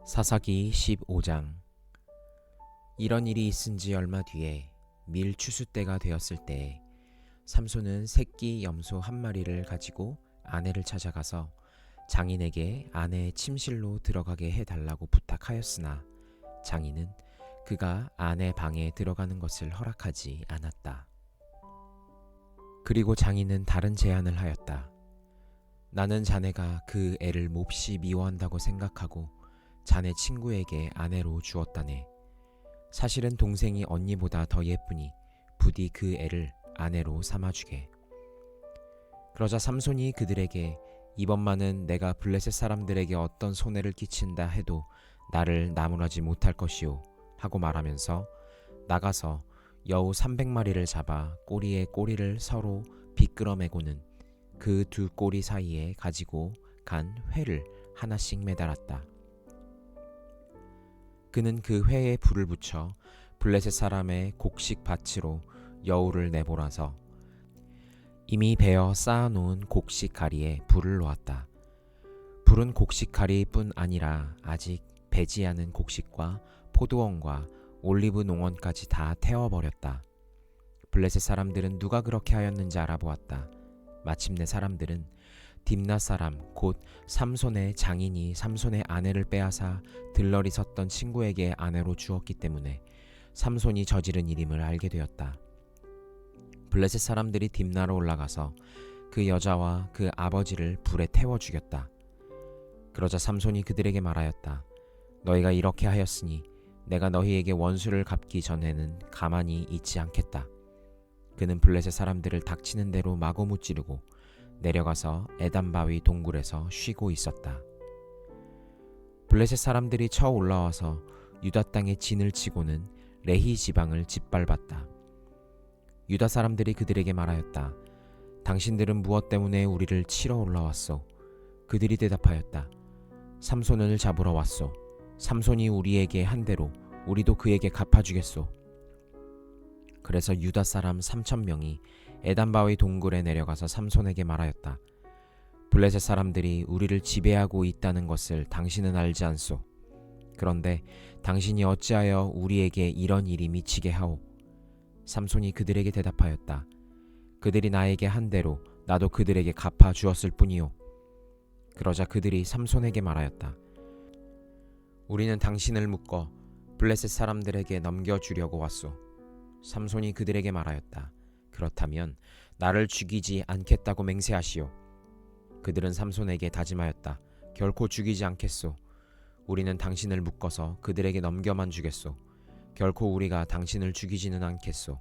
사사기 15장. 이런 일이 있은 지 얼마 뒤에 밀 추수 때가 되었을 때 삼손은 새끼 염소 한 마리를 가지고 아내를 찾아가서 장인에게 아내의 침실로 들어가게 해달라고 부탁하였으나 장인은 그가 아내 방에 들어가는 것을 허락하지 않았다. 그리고 장인은 다른 제안을 하였다. 나는 자네가 그 애를 몹시 미워한다고 생각하고 자네 친구에게 아내로 주었다네. 사실은 동생이 언니보다 더 예쁘니 부디 그 애를 아내로 삼아주게. 그러자 삼손이 그들에게 이번만은 내가 블레셋 사람들에게 어떤 손해를 끼친다 해도 나를 나무라지 못할 것이오 하고 말하면서 나가서 여우 300마리를 잡아 꼬리에 꼬리를 서로 비끄러매고는 그 두 꼬리 사이에 가지고 간 회를 하나씩 매달았다. 그는 그 회에 불을 붙여 블레셋 사람의 곡식 밭으로 여우를 내몰아서 이미 베어 쌓아놓은 곡식 가리에 불을 놓았다. 불은 곡식 가리뿐 아니라 아직 배지 않은 곡식과 포도원과 올리브 농원까지 다 태워버렸다. 블레셋 사람들은 누가 그렇게 하였는지 알아보았다. 마침내 사람들은 딥나 사람 곧 삼손의 장인이 삼손의 아내를 빼앗아 들러리 섰던 친구에게 아내로 주었기 때문에 삼손이 저지른 일임을 알게 되었다. 블레셋 사람들이 딥나로 올라가서 그 여자와 그 아버지를 불에 태워 죽였다. 그러자 삼손이 그들에게 말하였다. 너희가 이렇게 하였으니 내가 너희에게 원수를 갚기 전에는 가만히 있지 않겠다. 그는 블레셋 사람들을 닥치는 대로 마구 무찌르고 내려가서 에단바위 동굴에서 쉬고 있었다. 블레셋 사람들이 쳐 올라와서 유다 땅에 진을 치고는 레히 지방을 짓밟았다. 유다 사람들이 그들에게 말하였다. 당신들은 무엇 때문에 우리를 치러 올라왔소? 그들이 대답하였다. 삼손을 잡으러 왔소. 삼손이 우리에게 한 대로 우리도 그에게 갚아주겠소. 그래서 유다 사람 3,000명이 에단바위 동굴에 내려가서 삼손에게 말하였다. 블레셋 사람들이 우리를 지배하고 있다는 것을 당신은 알지 않소. 그런데 당신이 어찌하여 우리에게 이런 일이 미치게 하오? 삼손이 그들에게 대답하였다. 그들이 나에게 한 대로 나도 그들에게 갚아 주었을 뿐이요. 그러자 그들이 삼손에게 말하였다. 우리는 당신을 묶어 블레셋 사람들에게 넘겨주려고 왔소. 삼손이 그들에게 말하였다. 그렇다면 나를 죽이지 않겠다고 맹세하시오. 그들은 삼손에게 다짐하였다. 결코 죽이지 않겠소. 우리는 당신을 묶어서 그들에게 넘겨만 주겠소. 결코 우리가 당신을 죽이지는 않겠소.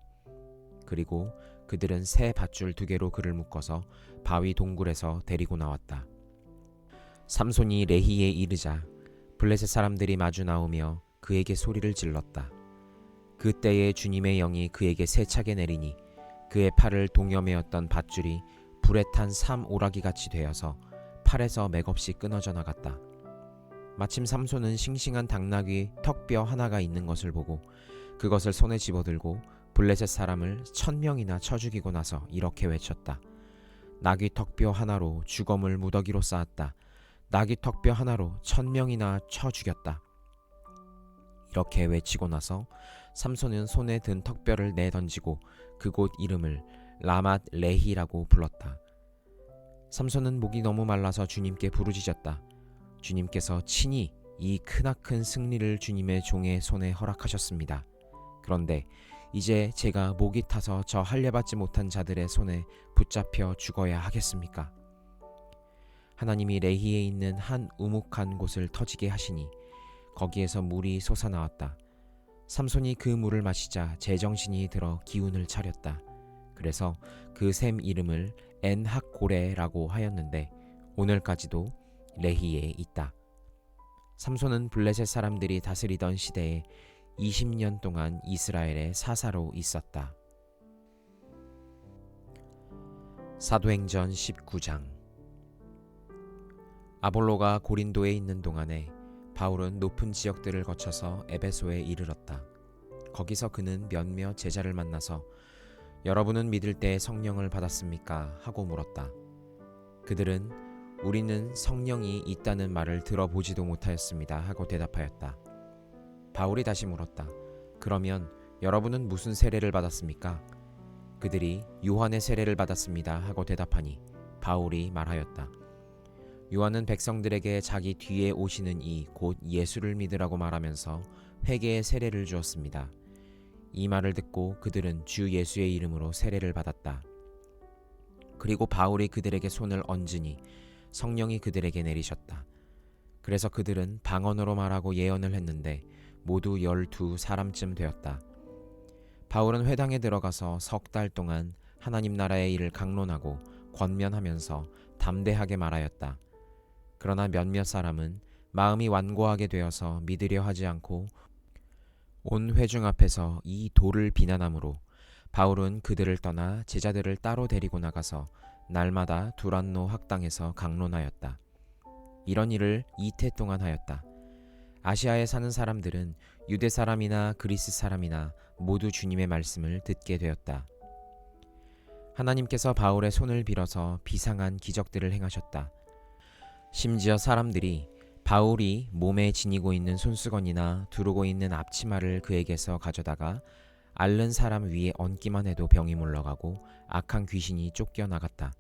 그리고 그들은 새 밧줄 2개로 그를 묶어서 바위 동굴에서 데리고 나왔다. 삼손이 레히에 이르자 블레셋 사람들이 마주 나오며 그에게 소리를 질렀다. 그때에 주님의 영이 그에게 세차게 내리니 그의 팔을 동여매었던 밧줄이 불에 탄 삼오라기같이 되어서 팔에서 맥없이 끊어져 나갔다. 마침 삼손은 싱싱한 당나귀 턱뼈 하나가 있는 것을 보고 그것을 손에 집어들고 블레셋 사람을 1,000명이나 쳐 죽이고 나서 이렇게 외쳤다. 나귀 턱뼈 하나로 주검을 무더기로 쌓았다. 나귀 턱뼈 하나로 1,000명이나 쳐 죽였다. 이렇게 외치고 나서 삼손은 손에 든 턱뼈를 내던지고 그곳 이름을 라맛 레히라고 불렀다. 삼손은 목이 너무 말라서 주님께 부르짖었다. 주님께서 친히 이 크나큰 승리를 주님의 종의 손에 허락하셨습니다. 그런데 이제 제가 목이 타서 저 할례받지 못한 자들의 손에 붙잡혀 죽어야 하겠습니까? 하나님이 레히에 있는 한 우묵한 곳을 터지게 하시니 거기에서 물이 솟아나왔다. 삼손이 그 물을 마시자 제정신이 들어 기운을 차렸다. 그래서 그 샘 이름을 엔학고레라고 하였는데 오늘까지도 레히에 있다. 삼손은 블레셋 사람들이 다스리던 시대에 20년 동안 이스라엘의 사사로 있었다. 사도행전 19장. 아볼로가 고린도에 있는 동안에 바울은 높은 지역들을 거쳐서 에베소에 이르렀다. 거기서 그는 몇몇 제자를 만나서 여러분은 믿을 때 성령을 받았습니까? 하고 물었다. 그들은 우리는 성령이 있다는 말을 들어보지도 못하였습니다 하고 대답하였다. 바울이 다시 물었다. 그러면 여러분은 무슨 세례를 받았습니까? 그들이 요한의 세례를 받았습니다 하고 대답하니 바울이 말하였다. 요한은 백성들에게 자기 뒤에 오시는 이 곧 예수를 믿으라고 말하면서 회개의 세례를 주었습니다. 이 말을 듣고 그들은 주 예수의 이름으로 세례를 받았다. 그리고 바울이 그들에게 손을 얹으니 성령이 그들에게 내리셨다. 그래서 그들은 방언으로 말하고 예언을 했는데 모두 12사람쯤 되었다. 바울은 회당에 들어가서 3달 동안 하나님 나라의 일을 강론하고 권면하면서 담대하게 말하였다. 그러나 몇몇 사람은 마음이 완고하게 되어서 믿으려 하지 않고 온 회중 앞에서 이 돌을 비난함으로 바울은 그들을 떠나 제자들을 따로 데리고 나가서 날마다 두란노 학당에서 강론하였다. 이런 일을 2태 동안 하였다. 아시아에 사는 사람들은 유대 사람이나 그리스 사람이나 모두 주님의 말씀을 듣게 되었다. 하나님께서 바울의 손을 빌어서 비상한 기적들을 행하셨다. 심지어 사람들이 바울이 몸에 지니고 있는 손수건이나 두르고 있는 앞치마를 그에게서 가져다가 앓는 사람 위에 얹기만 해도 병이 물러가고 악한 귀신이 쫓겨나갔다.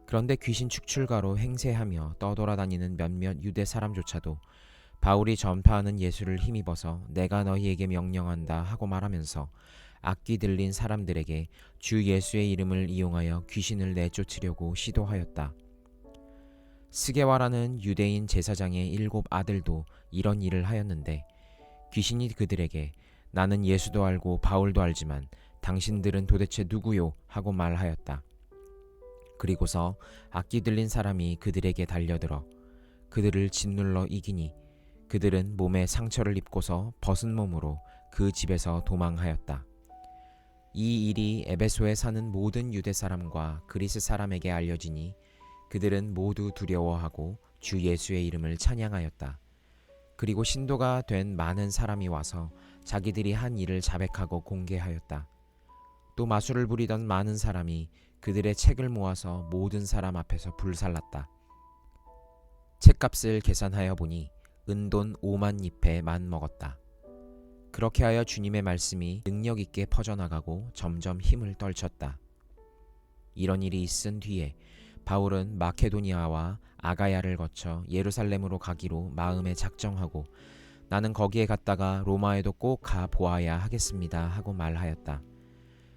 그런데 귀신 축출가로 행세하며 떠돌아다니는 몇몇 유대 사람조차도 바울이 전파하는 예수를 힘입어서 내가 너희에게 명령한다 하고 말하면서 악기 들린 사람들에게 주 예수의 이름을 이용하여 귀신을 내쫓으려고 시도하였다. 스게와라는 유대인 제사장의 7 아들도 이런 일을 하였는데 귀신이 그들에게 나는 예수도 알고 바울도 알지만 당신들은 도대체 누구요? 하고 말하였다. 그리고서 악기 들린 사람이 그들에게 달려들어 그들을 짓눌러 이기니 그들은 몸에 상처를 입고서 벗은 몸으로 그 집에서 도망하였다. 이 일이 에베소에 사는 모든 유대 사람과 그리스 사람에게 알려지니 그들은 모두 두려워하고 주 예수의 이름을 찬양하였다. 그리고 신도가 된 많은 사람이 와서 자기들이 한 일을 자백하고 공개하였다. 또 마술을 부리던 많은 사람이 그들의 책을 모아서 모든 사람 앞에서 불살랐다. 책값을 계산하여 보니 은돈 5만 잎에 만 먹었다. 그렇게 하여 주님의 말씀이 능력 있게 퍼져나가고 점점 힘을 떨쳤다. 이런 일이 있은 뒤에 바울은 마케도니아와 아가야를 거쳐 예루살렘으로 가기로 마음에 작정하고 나는 거기에 갔다가 로마에도 꼭 가 보아야 하겠습니다 하고 말하였다.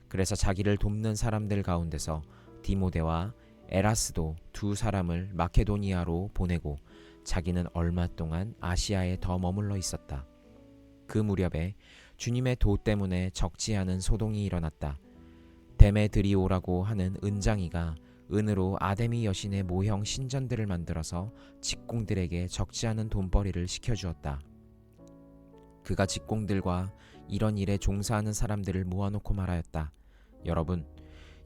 그래서 자기를 돕는 사람들 가운데서 디모데와 에라스도 2 사람을 마케도니아로 보내고 자기는 얼마 동안 아시아에 더 머물러 있었다. 그 무렵에 주님의 도 때문에 적지 않은 소동이 일어났다. 데메드리오라고 하는 은장이가 은으로 아데미 여신의 모형 신전들을 만들어서 직공들에게 적지 않은 돈벌이를 시켜주었다. 그가 직공들과 이런 일에 종사하는 사람들을 모아놓고 말하였다.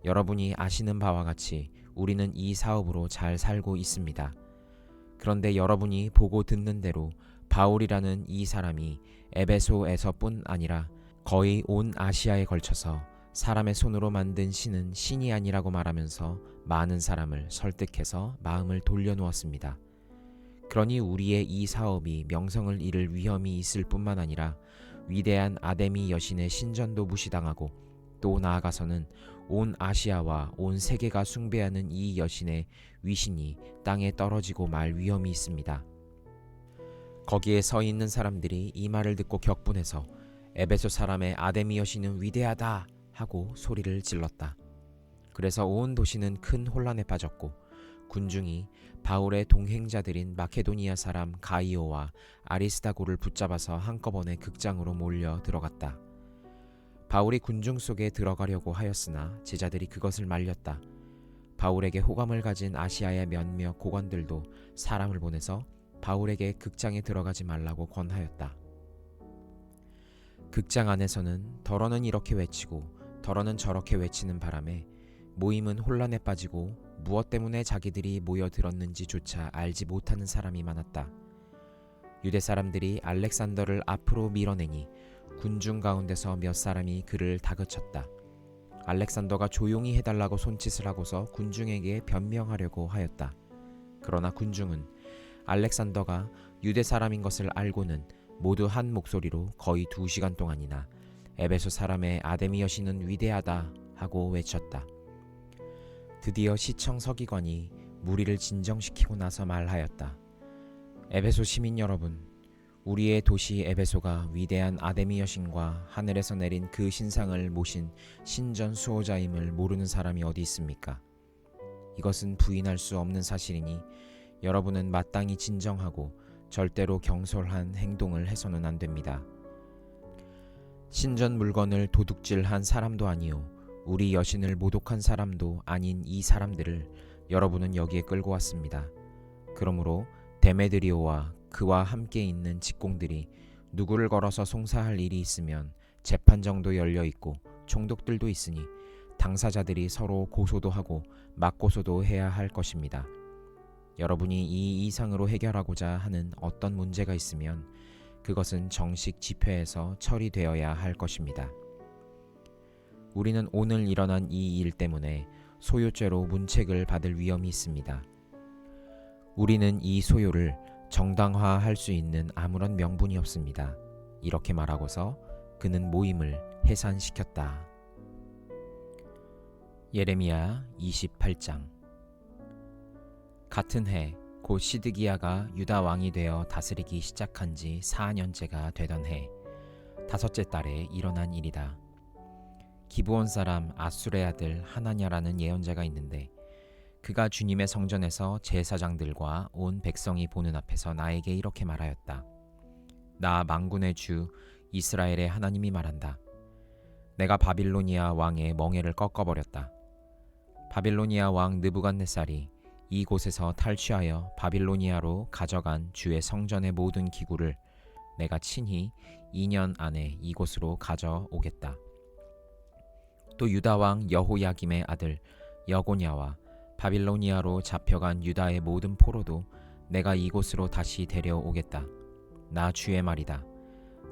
여러분이 아시는 바와 같이 우리는 이 사업으로 잘 살고 있습니다. 그런데 여러분이 보고 듣는 대로 바울이라는 이 사람이 에베소에서뿐 아니라 거의 온 아시아에 걸쳐서 사람의 손으로 만든 신은 신이 아니라고 말하면서 많은 사람을 설득해서 마음을 돌려놓았습니다. 그러니 우리의 이 사업이 명성을 잃을 위험이 있을 뿐만 아니라 위대한 아데미 여신의 신전도 무시당하고 또 나아가서는 온 아시아와 온 세계가 숭배하는 이 여신의 위신이 땅에 떨어지고 말 위험이 있습니다. 거기에 서 있는 사람들이 이 말을 듣고 격분해서 에베소 사람의 아데미 여신은 위대하다 하고 소리를 질렀다. 그래서 온 도시는 큰 혼란에 빠졌고 군중이 바울의 동행자들인 마케도니아 사람 가이오와 아리스다고를 붙잡아서 한꺼번에 극장으로 몰려 들어갔다. 바울이 군중 속에 들어가려고 하였으나 제자들이 그것을 말렸다. 바울에게 호감을 가진 아시아의 몇몇 고관들도 사람을 보내서 바울에게 극장에 들어가지 말라고 권하였다. 극장 안에서는 더러는 이렇게 외치고 더러는 저렇게 외치는 바람에 모임은 혼란에 빠지고 무엇 때문에 자기들이 모여들었는지조차 알지 못하는 사람이 많았다. 유대 사람들이 알렉산더를 앞으로 밀어내니 군중 가운데서 몇 사람이 그를 다그쳤다. 알렉산더가 조용히 해달라고 손짓을 하고서 군중에게 변명하려고 하였다. 그러나 군중은 알렉산더가 유대 사람인 것을 알고는 모두 한 목소리로 거의 2시간 동안이나 에베소 사람의 아데미 여신은 위대하다 하고 외쳤다. 드디어 시청 서기관이 무리를 진정시키고 나서 말하였다. 에베소 시민 여러분, 우리의 도시 에베소가 위대한 아데미 여신과 하늘에서 내린 그 신상을 모신 신전 수호자임을 모르는 사람이 어디 있습니까? 이것은 부인할 수 없는 사실이니 여러분은 마땅히 진정하고 절대로 경솔한 행동을 해서는 안 됩니다. 신전 물건을 도둑질한 사람도 아니요 우리 여신을 모독한 사람도 아닌 이 사람들을 여러분은 여기에 끌고 왔습니다. 그러므로 데메드리오와 그와 함께 있는 직공들이 누구를 걸어서 송사할 일이 있으면 재판정도 열려 있고 총독들도 있으니 당사자들이 서로 고소도 하고 맞고소도 해야 할 것입니다. 여러분이 이 이상으로 해결하고자 하는 어떤 문제가 있으면 그것은 정식 집회에서 처리되어야 할 것입니다. 우리는 오늘 일어난 이 일 때문에 소요죄로 문책을 받을 위험이 있습니다. 우리는 이 소요를 정당화할 수 있는 아무런 명분이 없습니다. 이렇게 말하고서 그는 모임을 해산시켰다. 예레미야 28장. 같은 해 곧 시드기야가 유다 왕이 되어 다스리기 시작한 지 4년째가 되던 해 5째 달에 일어난 일이다. 기브온 사람 아술의 아들 하나냐라는 예언자가 있는데 그가 주님의 성전에서 제사장들과 온 백성이 보는 앞에서 나에게 이렇게 말하였다. 나 만군의 주 이스라엘의 하나님이 말한다. 내가 바빌로니아 왕의 멍에를 꺾어버렸다. 바빌로니아 왕 느부갓네살이 이곳에서 탈취하여 바빌로니아로 가져간 주의 성전의 모든 기구를 내가 친히 2년 안에 이곳으로 가져오겠다. 또 유다 왕 여호야김의 아들 여고냐와 바빌로니아로 잡혀간 유다의 모든 포로도 내가 이곳으로 다시 데려오겠다. 나 주의 말이다.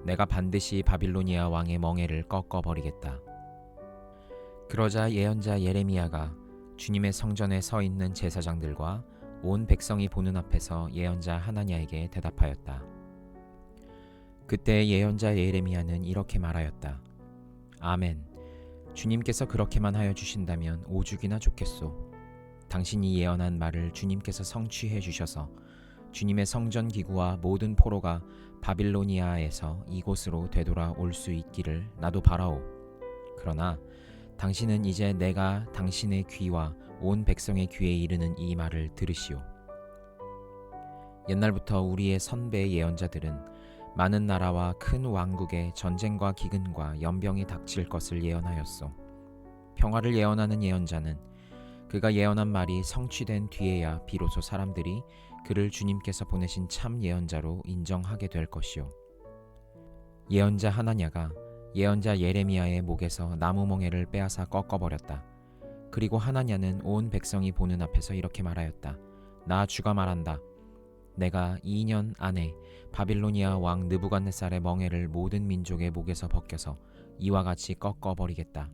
내가 반드시 바빌로니아 왕의 멍에를 꺾어버리겠다. 그러자 예언자 예레미야가 주님의 성전에 서 있는 제사장들과 온 백성이 보는 앞에서 예언자 하나냐에게 대답하였다. 그때 예언자 예레미야는 이렇게 말하였다. 아멘. 주님께서 그렇게만 하여 주신다면 오죽이나 좋겠소. 당신이 예언한 말을 주님께서 성취해 주셔서 주님의 성전 기구와 모든 포로가 바빌로니아에서 이곳으로 되돌아올 수 있기를 나도 바라오. 그러나 당신은 이제 내가 당신의 귀와 온 백성의 귀에 이르는 이 말을 들으시오. 옛날부터 우리의 선배 예언자들은 많은 나라와 큰 왕국에 전쟁과 기근과 연병이 닥칠 것을 예언하였소. 평화를 예언하는 예언자는 그가 예언한 말이 성취된 뒤에야 비로소 사람들이 그를 주님께서 보내신 참 예언자로 인정하게 될 것이오. 예언자 하나냐가 예언자 예레미야의 목에서 나무 멍에를 빼앗아 꺾어버렸다. 그리고 하나냐는 온 백성이 보는 앞에서 이렇게 말하였다. 나 주가 말한다. 내가 2년 안에 바빌로니아 왕 느부갓네살의 멍에를 모든 민족의 목에서 벗겨서 이와 같이 꺾어버리겠다.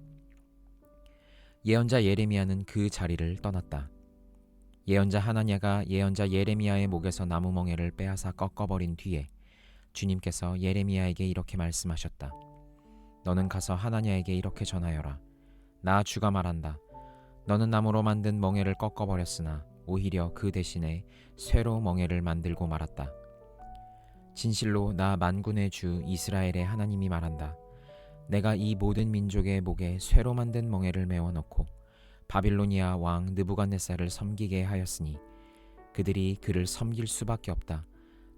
예언자 예레미야는 그 자리를 떠났다. 예언자 하나냐가 예언자 예레미야의 목에서 나무 멍에를 빼앗아 꺾어버린 뒤에 주님께서 예레미야에게 이렇게 말씀하셨다. 너는 가서 하나냐에게 이렇게 전하여라. 나 주가 말한다. 너는 나무로 만든 멍에를 꺾어버렸으나 오히려 그 대신에 쇠로 멍에를 만들고 말았다. 진실로 나 만군의 주 이스라엘의 하나님이 말한다. 내가 이 모든 민족의 목에 쇠로 만든 멍에를 메워놓고 바빌로니아 왕 느부갓네살을 섬기게 하였으니 그들이 그를 섬길 수밖에 없다.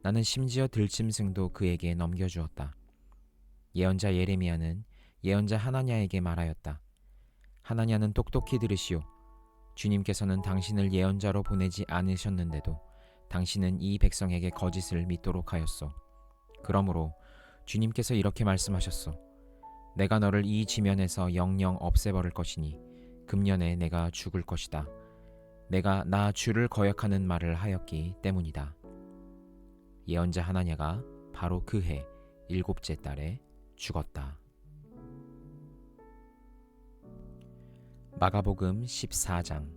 나는 심지어 들짐승도 그에게 넘겨주었다. 예언자 예레미야는 예언자 하나냐에게 말하였다. 하나냐는 똑똑히 들으시오. 주님께서는 당신을 예언자로 보내지 않으셨는데도 당신은 이 백성에게 거짓을 믿도록 하였소. 그러므로 주님께서 이렇게 말씀하셨소. 내가 너를 이 지면에서 영영 없애버릴 것이니 금년에 내가 죽을 것이다. 내가 나 주를 거역하는 말을 하였기 때문이다. 예언자 하나냐가 바로 그 해 7째 달에 죽었다. 마가복음 14장.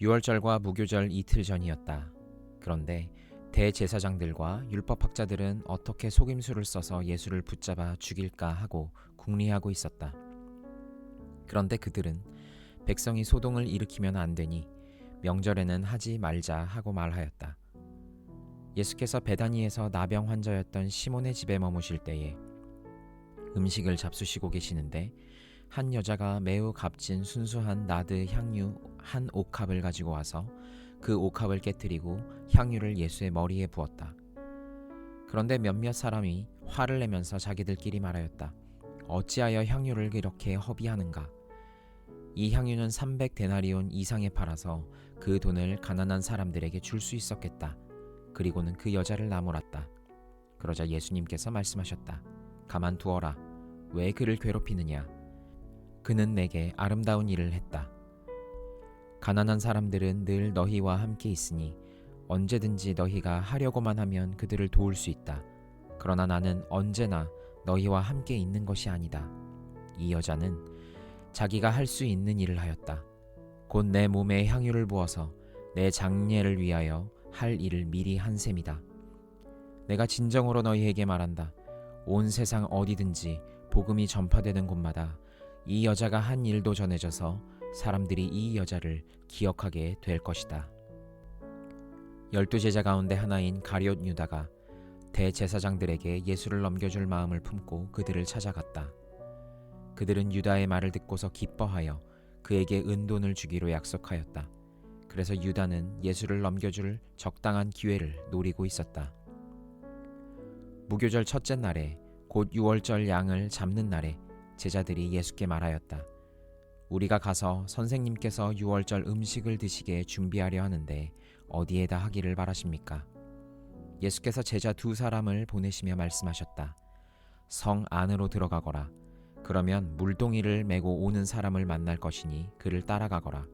유월절과 무교절 이틀 전이었다. 그런데 대제사장들과 율법학자들은 어떻게 속임수를 써서 예수를 붙잡아 죽일까 하고 궁리하고 있었다. 그런데 그들은 백성이 소동을 일으키면 안 되니 명절에는 하지 말자 하고 말하였다. 예수께서 베다니에서 나병 환자였던 시몬의 집에 머무실 때에 음식을 잡수시고 계시는데 한 여자가 매우 값진 순수한 나드 향유 한 옥합을 가지고 와서 그 옥합을 깨뜨리고 향유를 예수의 머리에 부었다. 그런데 몇몇 사람이 화를 내면서 자기들끼리 말하였다. 어찌하여 향유를 이렇게 허비하는가? 이 향유는 300데나리온 이상에 팔아서 그 돈을 가난한 사람들에게 줄 수 있었겠다. 그리고는 그 여자를 나무랐다. 그러자 예수님께서 말씀하셨다. 가만두어라. 왜 그를 괴롭히느냐? 그는 내게 아름다운 일을 했다. 가난한 사람들은 늘 너희와 함께 있으니 언제든지 너희가 하려고만 하면 그들을 도울 수 있다. 그러나 나는 언제나 너희와 함께 있는 것이 아니다. 이 여자는 자기가 할 수 있는 일을 하였다. 곧 내 몸에 향유를 부어서 내 장례를 위하여 할 일을 미리 한 셈이다. 내가 진정으로 너희에게 말한다. 온 세상 어디든지 복음이 전파되는 곳마다 이 여자가 한 일도 전해져서 사람들이 이 여자를 기억하게 될 것이다. 12제자 가운데 하나인 가룟 유다가 대제사장들에게 예수를 넘겨줄 마음을 품고 그들을 찾아갔다. 그들은 유다의 말을 듣고서 기뻐하여 그에게 은돈을 주기로 약속하였다. 그래서 유다는 예수를 넘겨줄 적당한 기회를 노리고 있었다. 무교절 첫째 날에 곧 유월절 양을 잡는 날에 제자들이 예수께 말하였다. 우리가 가서 선생님께서 유월절 음식을 드시게 준비하려 하는데 어디에다 하기를 바라십니까? 예수께서 제자 2사람을 보내시며 말씀하셨다. 성 안으로 들어가거라. 그러면 물동이를 메고 오는 사람을 만날 것이니 그를 따라가거라.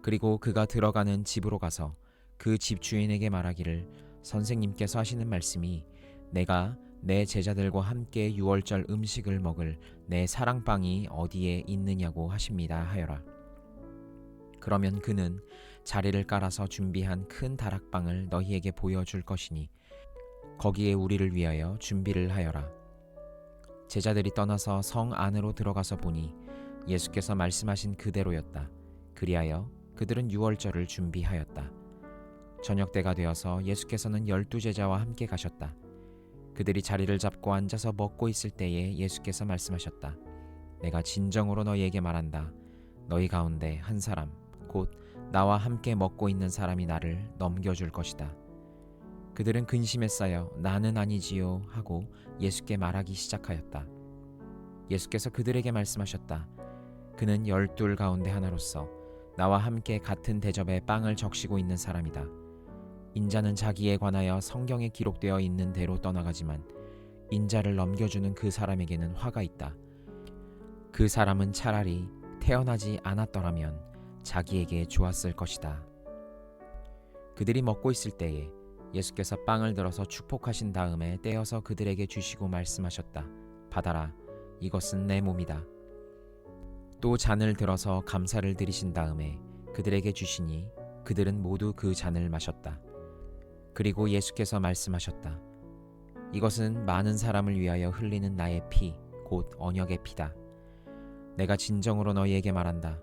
그리고 그가 들어가는 집으로 가서 그 집 주인에게 말하기를 선생님께서 하시는 말씀이 내가 내 제자들과 함께 유월절 음식을 먹을 내 사랑방이 어디에 있느냐고 하십니다 하여라. 그러면 그는 자리를 깔아서 준비한 큰 다락방을 너희에게 보여줄 것이니 거기에 우리를 위하여 준비를 하여라. 제자들이 떠나서 성 안으로 들어가서 보니 예수께서 말씀하신 그대로였다. 그리하여 그들은 유월절을 준비하였다. 저녁 때가 되어서 예수께서는 12제자와 함께 가셨다. 그들이 자리를 잡고 앉아서 먹고 있을 때에 예수께서 말씀하셨다. 내가 진정으로 너희에게 말한다. 너희 가운데 한 사람, 곧 나와 함께 먹고 있는 사람이 나를 넘겨줄 것이다. 그들은 근심에 쌓여 나는 아니지요 하고 예수께 말하기 시작하였다. 예수께서 그들에게 말씀하셨다. 그는 12 가운데 하나로서 나와 함께 같은 대접에 빵을 적시고 있는 사람이다. 인자는 자기에 관하여 성경에 기록되어 있는 대로 떠나가지만 인자를 넘겨주는 그 사람에게는 화가 있다. 그 사람은 차라리 태어나지 않았더라면 자기에게 좋았을 것이다. 그들이 먹고 있을 때에 예수께서 빵을 들어서 축복하신 다음에 떼어서 그들에게 주시고 말씀하셨다. 받아라. 이것은 내 몸이다. 또 잔을 들어서 감사를 드리신 다음에 그들에게 주시니 그들은 모두 그 잔을 마셨다. 그리고 예수께서 말씀하셨다. 이것은 많은 사람을 위하여 흘리는 나의 피, 곧 언약의 피다. 내가 진정으로 너희에게 말한다.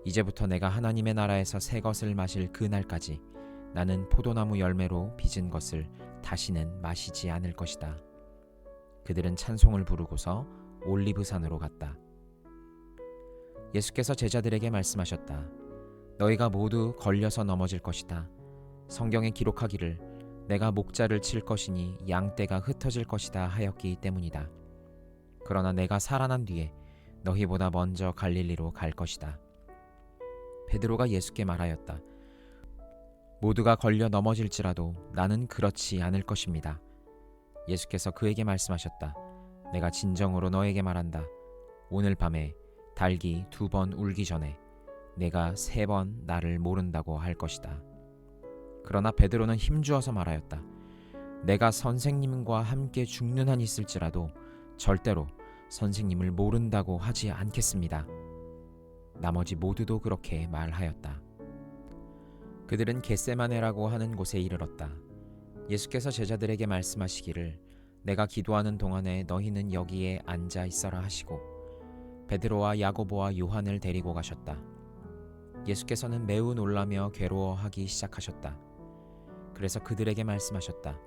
이제부터 내가 하나님의 나라에서 새 것을 마실 그 날까지 나는 포도나무 열매로 빚은 것을 다시는 마시지 않을 것이다. 그들은 찬송을 부르고서 올리브산으로 갔다. 예수께서 제자들에게 말씀하셨다. 너희가 모두 걸려서 넘어질 것이다. 성경에 기록하기를 내가 목자를 칠 것이니 양떼가 흩어질 것이다 하였기 때문이다. 그러나 내가 살아난 뒤에 너희보다 먼저 갈릴리로 갈 것이다. 베드로가 예수께 말하였다. 모두가 걸려 넘어질지라도 나는 그렇지 않을 것입니다. 예수께서 그에게 말씀하셨다. 내가 진정으로 너에게 말한다. 오늘 밤에 닭이 2번 울기 전에 내가 3번 나를 모른다고 할 것이다. 그러나 베드로는 힘주어서 말하였다. 내가 선생님과 함께 죽는 한이 있을지라도 절대로 선생님을 모른다고 하지 않겠습니다. 나머지 모두도 그렇게 말하였다. 그들은 겟세마네라고 하는 곳에 이르렀다. 예수께서 제자들에게 말씀하시기를 내가 기도하는 동안에 너희는 여기에 앉아 있어라 하시고 베드로와 야고보와 요한을 데리고 가셨다. 예수께서는 매우 놀라며 괴로워하기 시작하셨다. 그래서 그들에게 말씀하셨다.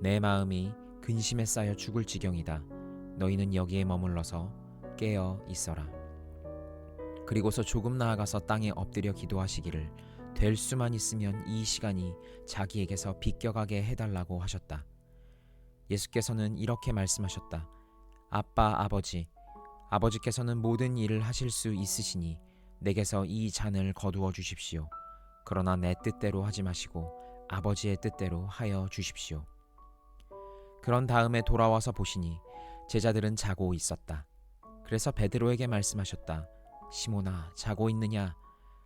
내 마음이 근심에 쌓여 죽을 지경이다. 너희는 여기에 머물러서 깨어 있어라. 그리고서 조금 나아가서 땅에 엎드려 기도하시기를 될 수만 있으면 이 시간이 자기에게서 비껴가게 해달라고 하셨다. 예수께서는 이렇게 말씀하셨다. 아빠 아버지께서는 모든 일을 하실 수 있으시니 내게서 이 잔을 거두어 주십시오. 그러나 내 뜻대로 하지 마시고 아버지의 뜻대로 하여 주십시오. 그런 다음에 돌아와서 보시니 제자들은 자고 있었다. 그래서 베드로에게 말씀하셨다. 시몬아, 자고 있느냐?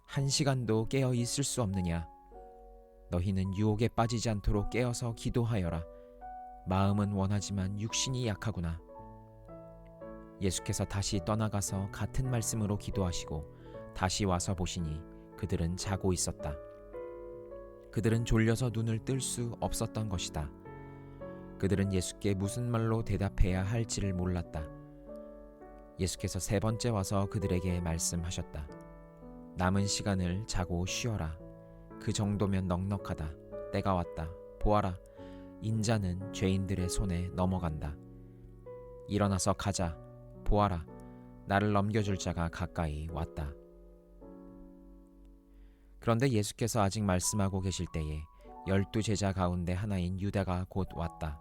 1시간도 깨어 있을 수 없느냐? 너희는 유혹에 빠지지 않도록 깨어서 기도하여라. 마음은 원하지만 육신이 약하구나. 예수께서 다시 떠나가서 같은 말씀으로 기도하시고 다시 와서 보시니 그들은 자고 있었다. 그들은 졸려서 눈을 뜰 수 없었던 것이다. 그들은 예수께 무슨 말로 대답해야 할지를 몰랐다. 예수께서 3번째 와서 그들에게 말씀하셨다. 남은 시간을 자고 쉬어라. 그 정도면 넉넉하다. 때가 왔다. 보아라. 인자는 죄인들의 손에 넘어간다. 일어나서 가자. 보아라. 나를 넘겨줄 자가 가까이 왔다. 그런데 예수께서 아직 말씀하고 계실 때에 12 제자 가운데 하나인 유다가 곧 왔다.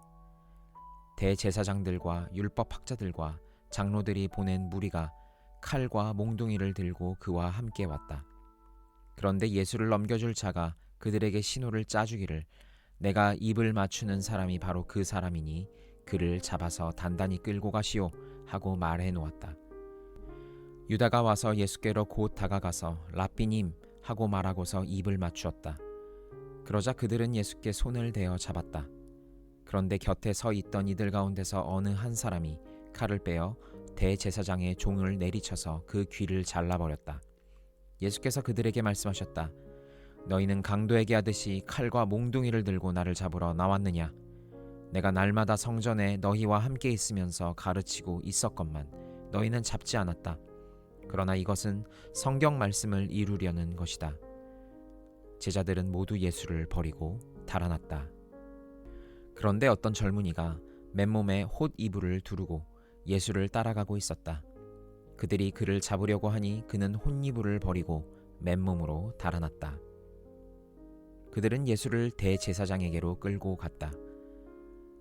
대제사장들과 율법학자들과 장로들이 보낸 무리가 칼과 몽둥이를 들고 그와 함께 왔다. 그런데 예수를 넘겨줄 자가 그들에게 신호를 짜주기를 내가 입을 맞추는 사람이 바로 그 사람이니 그를 잡아서 단단히 끌고 가시오 하고 말해 놓았다. 유다가 와서 예수께로 곧 다가가서 랍비님 하고 말하고서 입을 맞추었다. 그러자 그들은 예수께 손을 대어 잡았다. 그런데 곁에 서 있던 이들 가운데서 어느 한 사람이 칼을 빼어 대제사장의 종을 내리쳐서 그 귀를 잘라버렸다. 예수께서 그들에게 말씀하셨다. 너희는 강도에게 하듯이 칼과 몽둥이를 들고 나를 잡으러 나왔느냐? 내가 날마다 성전에 너희와 함께 있으면서 가르치고 있었건만 너희는 잡지 않았다. 그러나 이것은 성경 말씀을 이루려는 것이다. 제자들은 모두 예수를 버리고 달아났다. 그런데 어떤 젊은이가 맨몸에 홑 이불을 두르고 예수를 따라가고 있었다. 그들이 그를 잡으려고 하니 그는 홑 이불을 버리고 맨몸으로 달아났다. 그들은 예수를 대제사장에게로 끌고 갔다.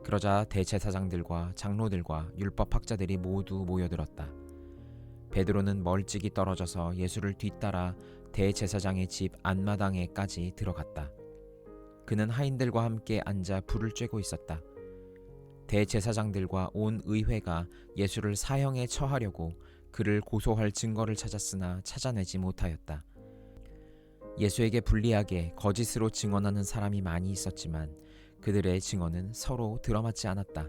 그러자 대제사장들과 장로들과 율법학자들이 모두 모여들었다. 베드로는 멀찍이 떨어져서 예수를 뒤따라 대제사장의 집 안마당에까지 들어갔다. 그는 하인들과 함께 앉아 불을 쬐고 있었다. 대제사장들과 온 의회가 예수를 사형에 처하려고 그를 고소할 증거를 찾았으나 찾아내지 못하였다. 예수에게 불리하게 거짓으로 증언하는 사람이 많이 있었지만 그들의 증언은 서로 들어맞지 않았다.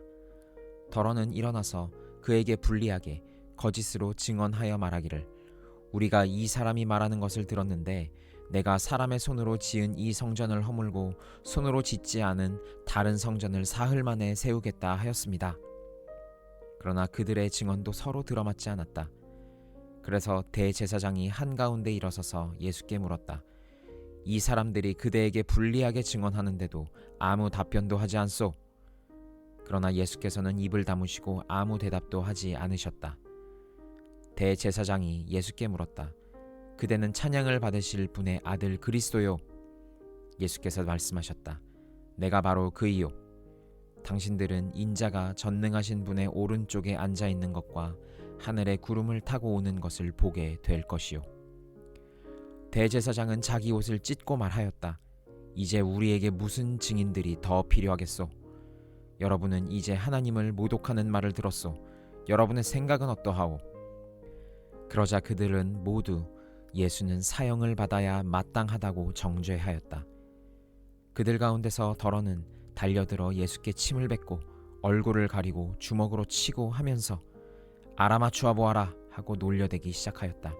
더러는 일어나서 그에게 불리하게 거짓으로 증언하여 말하기를 우리가 이 사람이 말하는 것을 들었는데 내가 사람의 손으로 지은 이 성전을 허물고 손으로 짓지 않은 다른 성전을 사흘 만에 세우겠다 하였습니다. 그러나 그들의 증언도 서로 들어맞지 않았다. 그래서 대제사장이 한가운데 일어서서 예수께 물었다. 이 사람들이 그대에게 불리하게 증언하는데도 아무 답변도 하지 않소? 그러나 예수께서는 입을 다무시고 아무 대답도 하지 않으셨다. 대제사장이 예수께 물었다. 그대는 찬양을 받으실 분의 아들 그리스도요? 예수께서 말씀하셨다. 내가 바로 그이요. 당신들은 인자가 전능하신 분의 오른쪽에 앉아 있는 것과 하늘의 구름을 타고 오는 것을 보게 될 것이요. 대제사장은 자기 옷을 찢고 말하였다. 이제 우리에게 무슨 증인들이 더 필요하겠소? 여러분은 이제 하나님을 모독하는 말을 들었소. 여러분의 생각은 어떠하오? 그러자 그들은 모두 예수는 사형을 받아야 마땅하다고 정죄하였다. 그들 가운데서 더러는 달려들어 예수께 침을 뱉고 얼굴을 가리고 주먹으로 치고 하면서 알아맞추어 보아라 하고 놀려대기 시작하였다.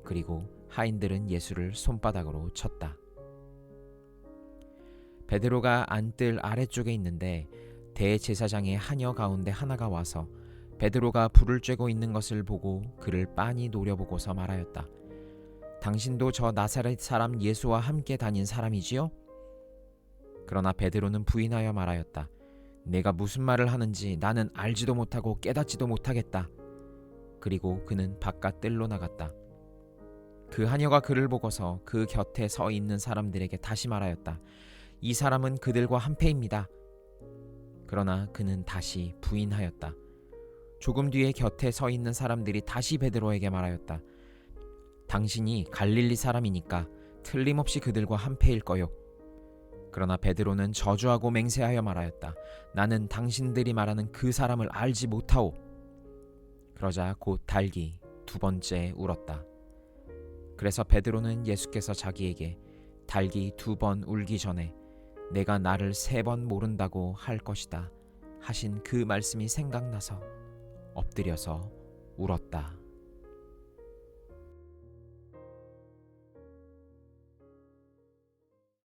그리고 하인들은 예수를 손바닥으로 쳤다. 베드로가 안뜰 아래쪽에 있는데 대제사장의 하녀 가운데 하나가 와서 베드로가 불을 쬐고 있는 것을 보고 그를 빤히 노려보고서 말하였다. 당신도 저 나사렛 사람 예수와 함께 다닌 사람이지요? 그러나 베드로는 부인하여 말하였다. 내가 무슨 말을 하는지 나는 알지도 못하고 깨닫지도 못하겠다. 그리고 그는 바깥 뜰로 나갔다. 그 하녀가 그를 보고서 그 곁에 서 있는 사람들에게 다시 말하였다. 이 사람은 그들과 한패입니다. 그러나 그는 다시 부인하였다. 조금 뒤에 곁에 서 있는 사람들이 다시 베드로에게 말하였다. 당신이 갈릴리 사람이니까 틀림없이 그들과 한패일 거요. 그러나 베드로는 저주하고 맹세하여 말하였다. 나는 당신들이 말하는 그 사람을 알지 못하오. 그러자 곧 달기 두 번째 울었다. 그래서 베드로는 예수께서 자기에게 달기 두 번 울기 전에 내가 나를 세 번 모른다고 할 것이다 하신 그 말씀이 생각나서 엎드려서 울었다.